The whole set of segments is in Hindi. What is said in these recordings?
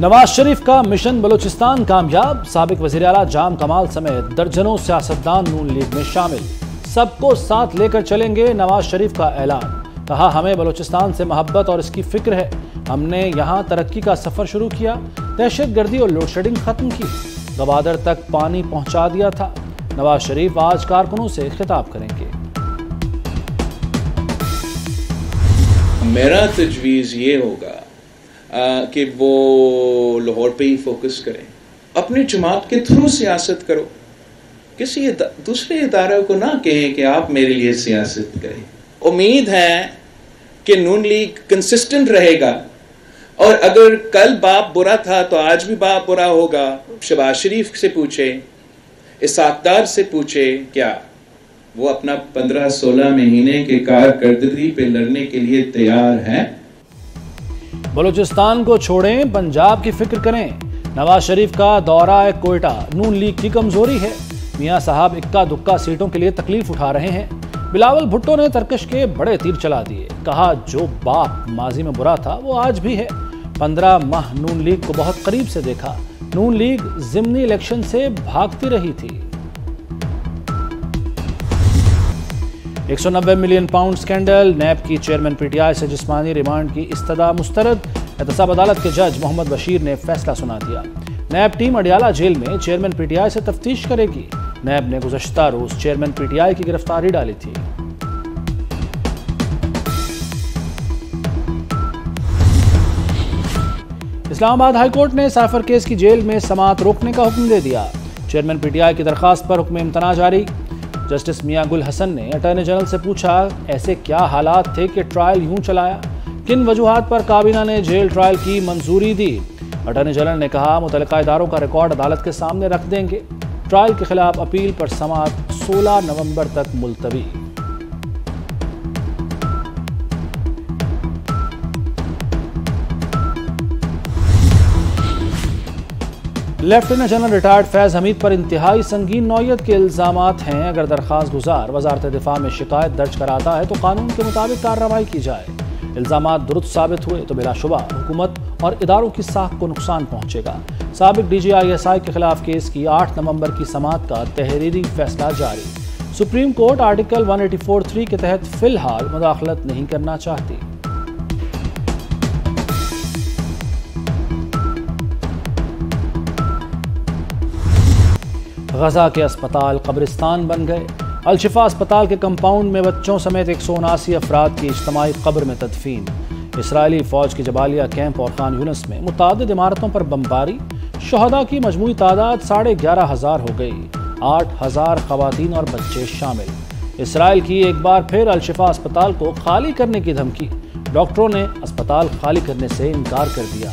नवाज शरीफ का मिशन बलूचिस्तान कामयाब। साबिक वजीर आला जाम कमाल समेत दर्जनों सियासतदान नून लीग में शामिल। सबको साथ लेकर चलेंगे, नवाज शरीफ का ऐलान। कहा, हमें बलूचिस्तान से मोहब्बत और इसकी फिक्र है। हमने यहां तरक्की का सफर शुरू किया, दहशतगर्दी और लोड शेडिंग खत्म की, गवादर तक पानी पहुंचा दिया था। नवाज शरीफ आज कारकुनों से खिताब करेंगे। मेरा तजवीज़ ये होगा कि वो लाहौर पे ही फोकस करें। अपनी जमात के थ्रू सियासत करो, किसी दूसरे इदारे को ना कहें कि आप मेरे लिए सियासत करें। उम्मीद है कि नून लीग कंसिस्टेंट रहेगा, और अगर कल बाप बुरा था तो आज भी बाप बुरा होगा। शहबाज शरीफ से पूछे, इसाकदार से पूछे, क्या वो अपना 15-16 महीने के कारकर्दगी पे लड़ने के लिए तैयार हैं? बलूचिस्तान को छोड़ें, पंजाब की फिक्र करें। नवाज शरीफ का दौरा कोयटा नून लीग की कमजोरी है। मियां साहब इक्का दुक्का सीटों के लिए तकलीफ उठा रहे हैं। बिलावल भुट्टो ने तरकश के बड़े तीर चला दिए। कहा, जो बाप माजी में बुरा था वो आज भी है। 15 माह नून लीग को बहुत करीब से देखा। नून लीग जिमनी इलेक्शन से भागती रही थी। 190 मिलियन पाउंड स्कैंडल। नैब की चेयरमैन पीटीआई से जिस्मानी रिमांड की इस्तदा मुस्तरद। एहतसाब अदालत के जज मोहम्मद बशीर ने फैसला सुना दिया। नैब टीम अडियाला जेल में चेयरमैन पीटीआई से तफ्तीश करेगी। नैब ने गुज़श्ता रोज चेयरमैन पीटीआई की गिरफ्तारी डाली थी। इस्लामाबाद हाईकोर्ट ने साइफर केस की जेल में समाअत रोकने का हुक्म दे दिया। चेयरमैन पीटीआई की दरखास्त पर हुक्म इम्तना जारी। जस्टिस मियां गुल हसन ने अटॉर्नी जनरल से पूछा, ऐसे क्या हालात थे कि ट्रायल यूं चलाया? किन वजूहात पर काबीना ने जेल ट्रायल की मंजूरी दी? अटॉर्नी जनरल ने कहा, मुतल्लिका इदारों का रिकॉर्ड अदालत के सामने रख देंगे। ट्रायल के खिलाफ अपील पर समाअत 16 नवंबर तक मुलतवी। Lieutenant general retired Faiz Hameed पर इंतहाई संगीन नौयत के इल्जामात हैं। अगर दरखास्त गुजार वजारत दिफा में शिकायत दर्ज कराता है तो कानून के मुताबिक कार्रवाई की जाए। इल्जामात दुरुस्त साबित हुए तो बिलाशुबा हुकूमत और इदारों की साख को नुकसान पहुंचेगा। साबिक DGISI के खिलाफ केस की 8 नवंबर की समाअत का तहरीरी फैसला जारी। सुप्रीम कोर्ट आर्टिकल 184(3) के तहत फिलहाल मुदाखलत नहीं करना चाहती। गजा के अस्पताल कब्रिस्तान बन गए। अल-शिफा अस्पताल के कंपाउंड में बच्चों समेत 179 अफराद की इज्तमाई कब्र में तदफीन। इसराइली फौज की जबालिया कैंप और खान यूनिस में मुतादिद इमारतों पर बमबारी। शहदा की मजमूई तादाद 11,500 हो गई। 8,000 खवातीन और बच्चे शामिल। इसराइल की एक बार फिर अल-शिफा अस्पताल को खाली करने की धमकी। डॉक्टरों ने अस्पताल खाली करने से इनकार कर दिया।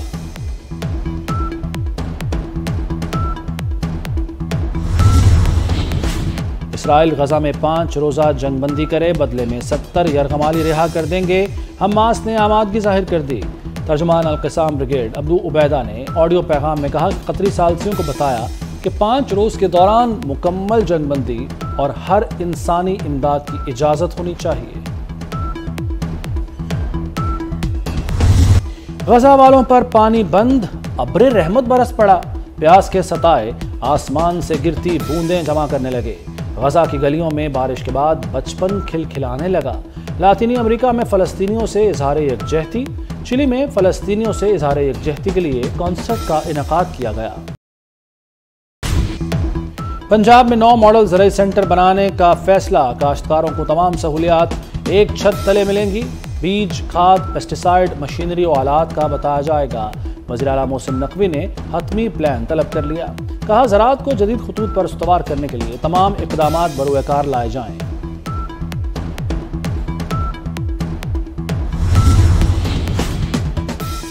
इसराइल गजा में 5 रोजा जंगबंदी करे, बदले में 70 यरगमाली रिहा कर देंगे। हमास ने आमादगी जाहिर कर दी। तर्जुमान अल-क़िसाम ब्रिगेड अब्दू उबैदा ने ऑडियो पैगाम में कहा कि कतरी सालसियों को बताया कि 5 रोज के दौरान मुकम्मल जंगबंदी और हर इंसानी इमदाद की इजाजत होनी चाहिए। गजा वालों पर पानी बंद, अब्रे रहमत बरस पड़ा। प्यास के सताए आसमान से गिरती बूंदें जमा करने लगे। गजा की गलियों में बारिश के बाद बचपन खिलखिलाने लगा। लातीनी अमेरिका में फ़लस्तीनियों से इजहार यकजहती। चिली में फ़लस्तीनियों से इजहार यकजहती के लिए कॉन्सर्ट का इनेकाद किया गया। पंजाब में 9 मॉडल ज़राई सेंटर बनाने का फैसला। काश्तकारों को तमाम सहूलियात एक छत तले मिलेंगी। बीज, खाद, पेस्टिसाइड, मशीनरी और आलात का बताया जाएगा। वज़ीर आला मोहसिन नकवी ने हतमी प्लान तलब कर लिया। कहा, ज़राअत को जदीद खतूत पर इस्तवार करने के लिए तमाम इक़दामात बरूएकार लाए जाएं।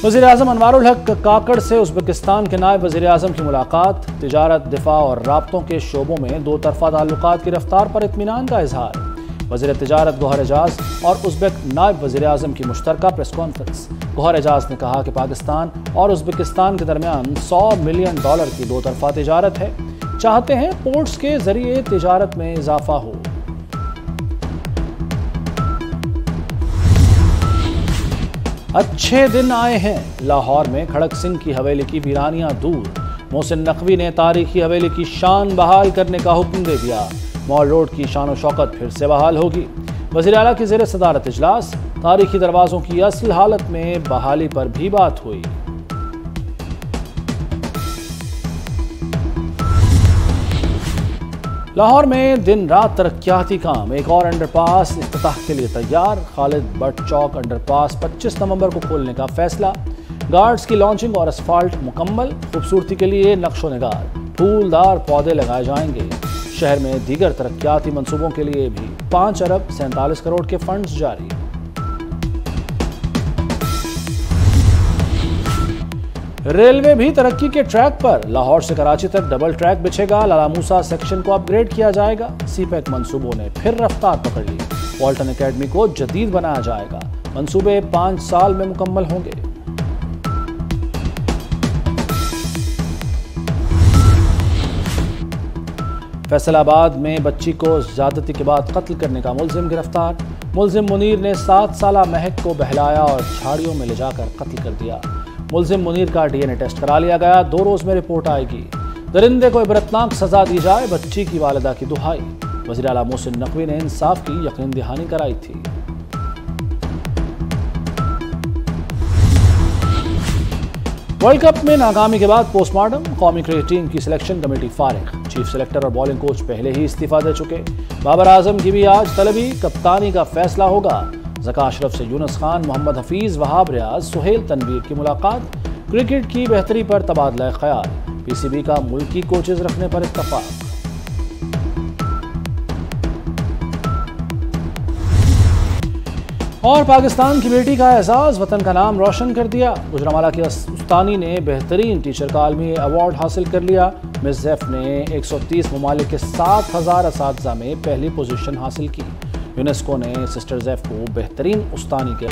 वज़ीर आज़म अनवारुल हक काकड़ से उज़्बेकिस्तान के नायब वज़ीर आज़म की मुलाकात। तिजारत, दिफा और राब्तों के शोबों में 2 तरफ़ा ताल्लुकात की रफ्तार पर इत्मीनान का इजहार। वज़ीर तिजारत गौहर एजाज और उज़्बेक नायब वज़ीर आज़म की मुश्तरका प्रेस कॉन्फ्रेंस। गौहर एजाज ने कहा कि पाकिस्तान और उज़्बेकिस्तान के दरमियान $100 मिलियन की 2 तरफ़ा तिजारत है। चाहते हैं पोर्ट्स के जरिए तिजारत में इजाफा हो। अच्छे दिन आए हैं। लाहौर में खड़क सिंह की हवेली की वीरानियां दूर। मोहसिन नकवी ने तारीखी हवेली की शान बहाल करने का हुक्म दे दिया। मॉल रोड की शान व शौकत फिर से बहाल होगी। वज़ीर आला की ज़ेर सदारत इजलास। तारीखी दरवाज़ों की असल हालत में बहाली पर भी बात हुई। लाहौर में दिन रात तरक्याती काम। एक और अंडरपास इफ्तिताह के लिए तैयार। खालिद बट चौक अंडरपास 25 नवंबर को खोलने का फैसला। गार्ड्स की लॉन्चिंग और असफाल्ट मुकम्मल। खूबसूरती के लिए नक्शो निगार। फूलदार पौधे लगाए जाएंगे। शहर में दीगर तरक्याती मंसूबों के लिए भी 5 अरब 47 करोड़ के फंड्स जारी। रेलवे भी तरक्की के ट्रैक पर। लाहौर से कराची तक डबल ट्रैक बिछेगा। लाला मूसा सेक्शन को अपग्रेड किया जाएगा। सीपैक मंसूबों ने फिर रफ्तार पकड़ ली। वॉल्टन एकेडमी को जदीद बनाया जाएगा। मंसूबे 5 साल में मुकम्मल होंगे। फैसलाबाद में बच्ची को ज्यादती के बाद कत्ल करने का मुलजिम गिरफ्तार। मुलजिम मुनीर ने 7 साला महक को बहलाया और झाड़ियों में ले जाकर कत्ल कर दिया। मुलजिम मुनीर का डीएनए टेस्ट करा लिया गया। 2 रोज में रिपोर्ट आएगी। दरिंदे को इबरतनाक सजा दी जाए, बच्ची की वालिदा की दुहाई। वज़ीर आला मोहसिन नकवी ने इंसाफ की यकीन दहानी कराई थी। वर्ल्ड कप में नाकामी के बाद पोस्टमार्टम। कौमी क्रिकेट टीम की सिलेक्शन कमेटी फारिग। चीफ सेलेक्टर और बॉलिंग कोच पहले ही इस्तीफा दे चुके। बाबर आजम की भी आज तलबी। कप्तानी का फैसला होगा। ज़का अशरफ से यूनुस खान, मोहम्मद हफीज, वहाब रियाज, सुहेल तनवीर की मुलाकात। क्रिकेट की बेहतरी पर तबादला ख्याल। पीसीबी का मुल्की कोचेज रखने पर इत्तफाक। और पाकिस्तान की बेटी का एजाज, वतन का नाम रोशन कर दिया। गुजरांवाला की उस्तानी ने बेहतरीन टीचर का आलमी अवार्ड हासिल कर लिया। मिस ज़ैफ ने 130 ममालिक के 7000 असातिज़ा में पहली पोजीशन हासिल की। यूनेस्को ने सिस्टर ज़ैफ को बेहतरीन उस्तानी के